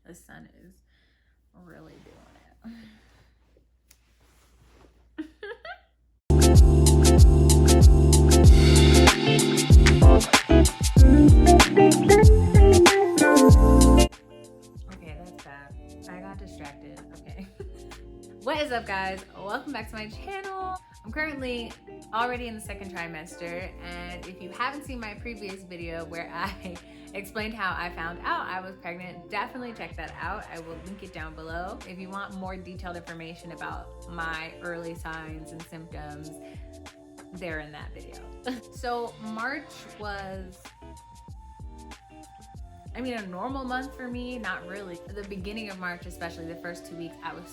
The sun is really doing it. Okay, that's bad. I got distracted. Okay. What is up, guys? Welcome back to my channel. I'm currently already in the second trimester, and if you haven't seen my previous video where I explained how I found out I was pregnant, definitely check that out. I will link it down below. If you want more detailed information about my early signs and symptoms, they're in that video. So March was, I mean, a normal month for me, not really. At the beginning of March, especially the first 2 weeks, I was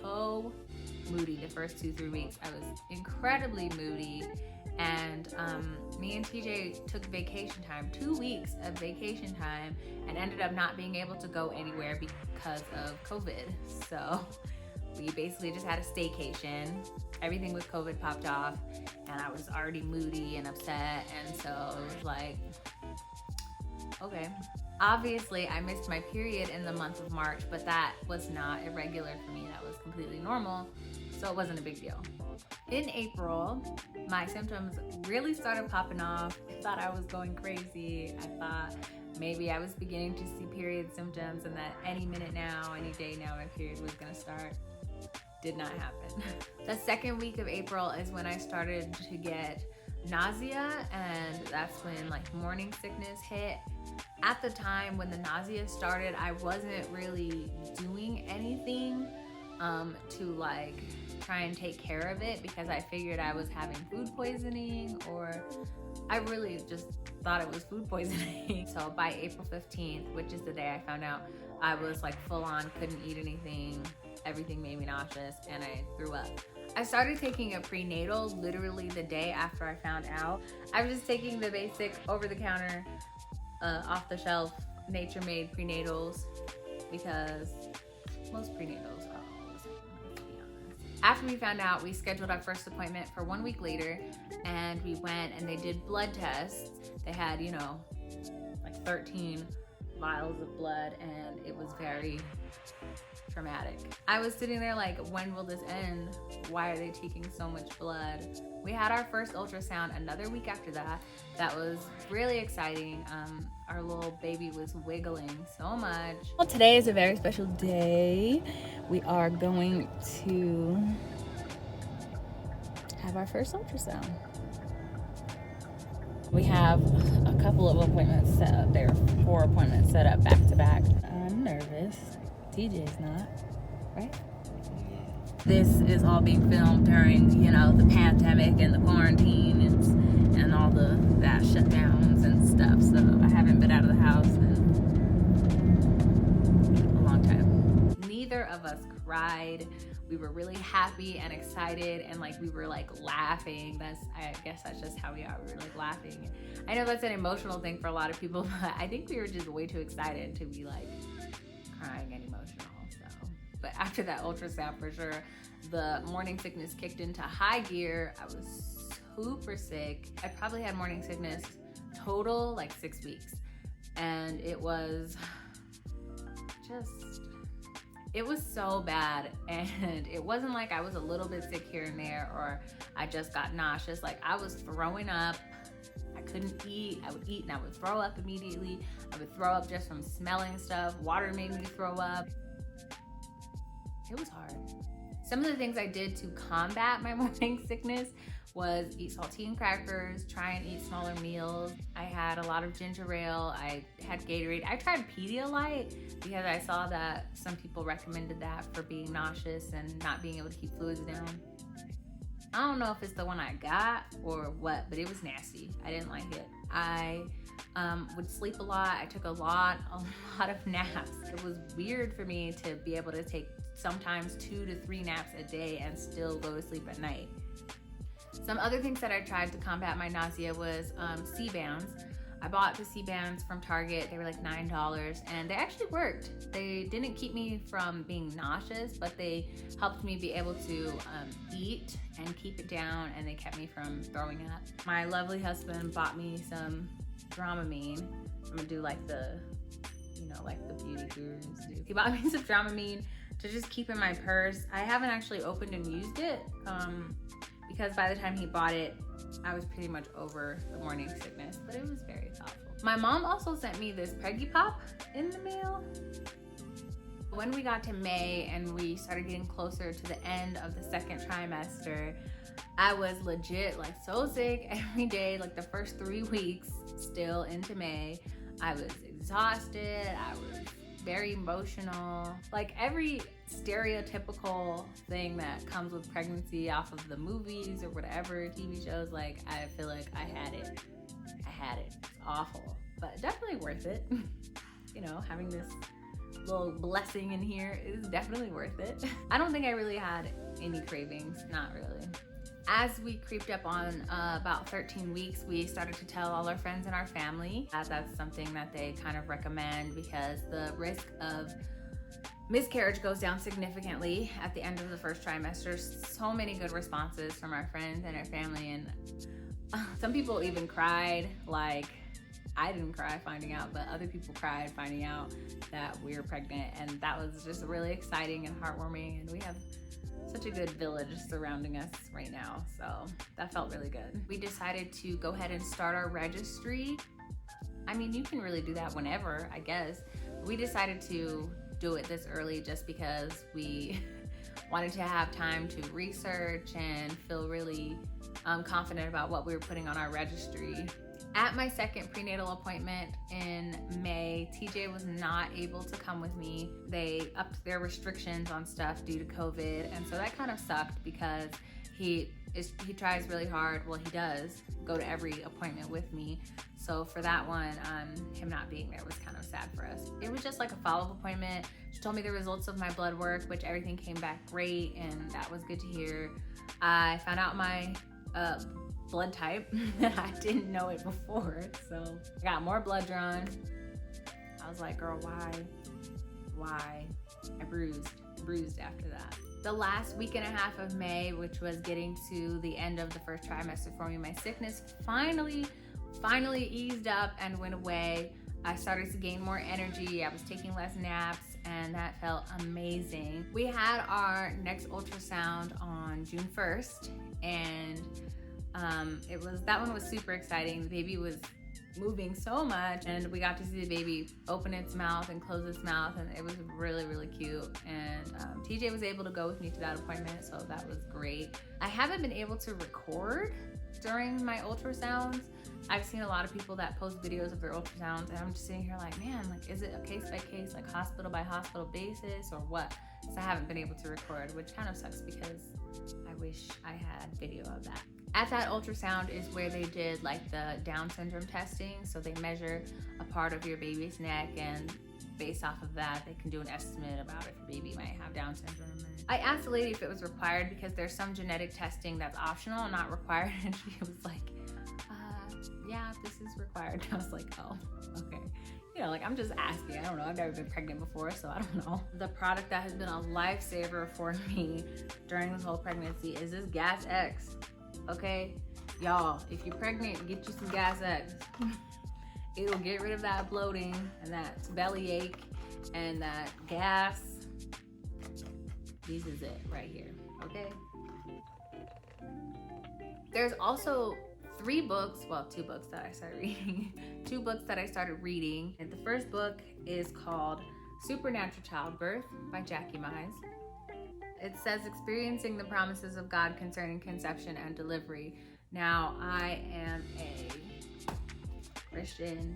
so moody. The first 2-3 weeks, I was incredibly moody. And me and TJ took vacation time, 2 weeks of vacation time, and ended up not being able to go anywhere because of COVID. So we basically just had a staycation. Everything with COVID popped off, and I was already moody and upset. And so it was like, okay. Obviously, I missed my period in the month of March, but that was not irregular for me. That was completely normal, so it wasn't a big deal. In April, my symptoms really started popping off. I thought I was going crazy. I thought maybe I was beginning to see period symptoms and that any minute now, any day now, my period was gonna start. Did not happen. The second week of April is when I started to get nausea, and that's when like morning sickness hit. At the time when the nausea started, I wasn't really doing anything to like try and take care of it, because I figured I was having food poisoning, or I really just thought it was food poisoning. So by April 15th, which is the day I found out, I was like full on, couldn't eat anything. Everything made me nauseous and I threw up. I started taking a prenatal literally the day after I found out. I was just taking the basic over-the-counter, off-the-shelf, nature-made prenatals, because most prenatals are always, to be honest. After we found out, we scheduled our first appointment for 1 week later, and we went and they did blood tests. They had, you know, like 13 vials of blood, and it was very traumatic. I was sitting there like, when will this end? Why are they taking so much blood? We had our first ultrasound another week after that. That was really exciting. Our little baby was wiggling so much. Well, today is a very special day. We are going to have our first ultrasound. We have a couple of appointments set up. There are 4 appointments set up back to back. I'm nervous. TJ's not, right? This is all being filmed during, you know, the pandemic and the quarantine and all that shutdowns and stuff. So I haven't been out of the house in a long time. Neither of us cried. We were really happy and excited, and like we were like laughing. I guess that's just how we are. We were like laughing. I know that's an emotional thing for a lot of people, but I think we were just way too excited to be like crying and emotional. So, but after that ultrasound, for sure, the morning sickness kicked into high gear. I was super sick. I probably had morning sickness total like 6 weeks, and it was so bad. And it wasn't like I was a little bit sick here and there, or I just got nauseous. Like I was throwing up. I couldn't eat. I would eat and I would throw up immediately. I would throw up just from smelling stuff. Water made me throw up. It was hard. Some of the things I did to combat my morning sickness was eat saltine crackers, try and eat smaller meals. I had a lot of ginger ale. I had Gatorade. I tried Pedialyte because I saw that some people recommended that for being nauseous and not being able to keep fluids down. I don't know if it's the one I got or what, but it was nasty. I didn't like it. I would sleep a lot. I took a lot of naps. It was weird for me to be able to take sometimes 2 to 3 naps a day and still go to sleep at night. Some other things that I tried to combat my nausea was C-bands. I bought the C-bands from Target. They were like $9, and they actually worked. They didn't keep me from being nauseous, but they helped me be able to eat and keep it down, and they kept me from throwing up. My lovely husband bought me some Dramamine. I'm gonna do like the, you know, like the beauty gurus do. He bought me some Dramamine to just keep in my purse. I haven't actually opened and used it because by the time he bought it, I was pretty much over the morning sickness, but it was very thoughtful. My mom also sent me this Preggy Pop in the mail. When we got to May and we started getting closer to the end of the second trimester, I was legit like so sick every day, like the first 3 weeks still into May. I was exhausted, I was very emotional, like every stereotypical thing that comes with pregnancy off of the movies or whatever, TV shows, like I feel like I had it. It's awful, but definitely worth it. You know, having this little blessing in here is definitely worth it. I don't think I really had any cravings, not really. As we creeped up on about 13 weeks, we started to tell all our friends and our family that that's something that they kind of recommend because the risk of miscarriage goes down significantly at the end of the first trimester. So many good responses from our friends and our family, and some people even cried. Like, I didn't cry finding out, but other people cried finding out that we were pregnant, and that was just really exciting and heartwarming, and we have such a good village surrounding us right now, so that felt really good. We decided to go ahead and start our registry. I mean, you can really do that whenever, I guess. We decided to do it this early just because we wanted to have time to research and feel really confident about what we were putting on our registry. At my second prenatal appointment in May, TJ was not able to come with me. They upped their restrictions on stuff due to COVID, and so that kind of sucked because he tries really hard. Well, he does go to every appointment with me. So for that one, him not being there was kind of sad for us. It was just like a follow-up appointment. She told me the results of my blood work, which everything came back great, and that was good to hear. I found out my blood type. I didn't know it before, so I got more blood drawn. I was like, girl, why? I bruised after that. The last week and a half of May, which was getting to the end of the first trimester for me, my sickness finally eased up and went away. I started to gain more energy. I was taking less naps, and that felt amazing. We had our next ultrasound on June 1st, and that one was super exciting. The baby was moving so much, and we got to see the baby open its mouth and close its mouth, and it was really, really cute. And TJ was able to go with me to that appointment, so that was great. I haven't been able to record during my ultrasounds. I've seen a lot of people that post videos of their ultrasounds, and I'm just sitting here like, man, like, is it a case by case, like hospital by hospital basis, or what? So I haven't been able to record, which kind of sucks because I wish I had video of that. At that ultrasound is where they did like the Down syndrome testing. So they measure a part of your baby's neck, and based off of that, they can do an estimate about if your baby might have Down syndrome. I asked the lady if it was required because there's some genetic testing that's optional and not required. And she was like, yeah, this is required. I was like, oh, okay. You know, like, I'm just asking. I don't know. I've never been pregnant before, so I don't know. The product that has been a lifesaver for me during this whole pregnancy is this Gas X. Okay, y'all, if you're pregnant, get you some Gas X. It'll get rid of that bloating and that belly ache and that gas. This is it right here, okay? There's also 2 books that I started reading. 2 books that I started reading. And the first book is called Supernatural Childbirth by Jackie Mize. It says experiencing the promises of God concerning conception and delivery. Now, I am a Christian.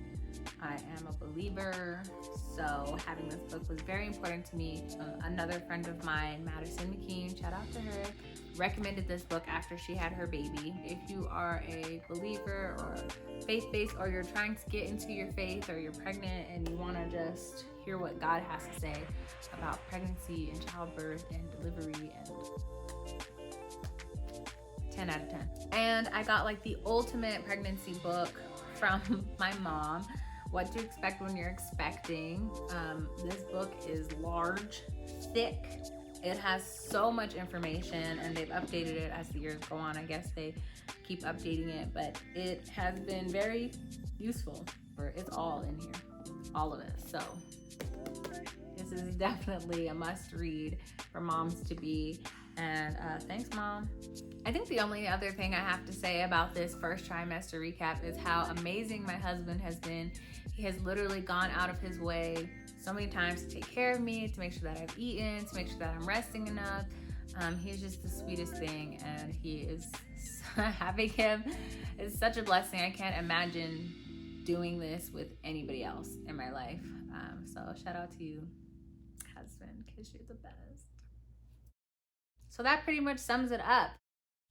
I am a believer. So having this book was very important to me. Another friend of mine, Maddison, shout out to her, recommended this book after she had her baby. If you are a believer or faith-based, or you're trying to get into your faith, or you're pregnant and you want to just hear what God has to say about pregnancy and childbirth and delivery, and 10 out of 10. And I got like the ultimate pregnancy book from my mom, What to Expect When You're Expecting. This book is large, thick. It has so much information, and they've updated it as the years go on. I guess they keep updating it, but it has been very useful. It's all in here, all of it. So This is definitely a must read for moms to be. And thanks, Mom. I think the only other thing I have to say about this first trimester recap is how amazing my husband has been. He has literally gone out of his way so many times to take care of me, to make sure that I've eaten, to make sure that I'm resting enough. He's just the sweetest thing, and he is having him is such a blessing. I can't imagine doing this with anybody else in my life. So shout out to you, husband, because you're the best. So that pretty much sums it up.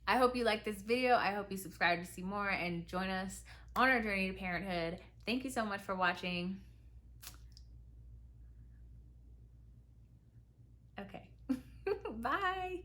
I hope you like this video. I hope you subscribe to see more and join us on our journey to parenthood. Thank you so much for watching. Okay. Bye.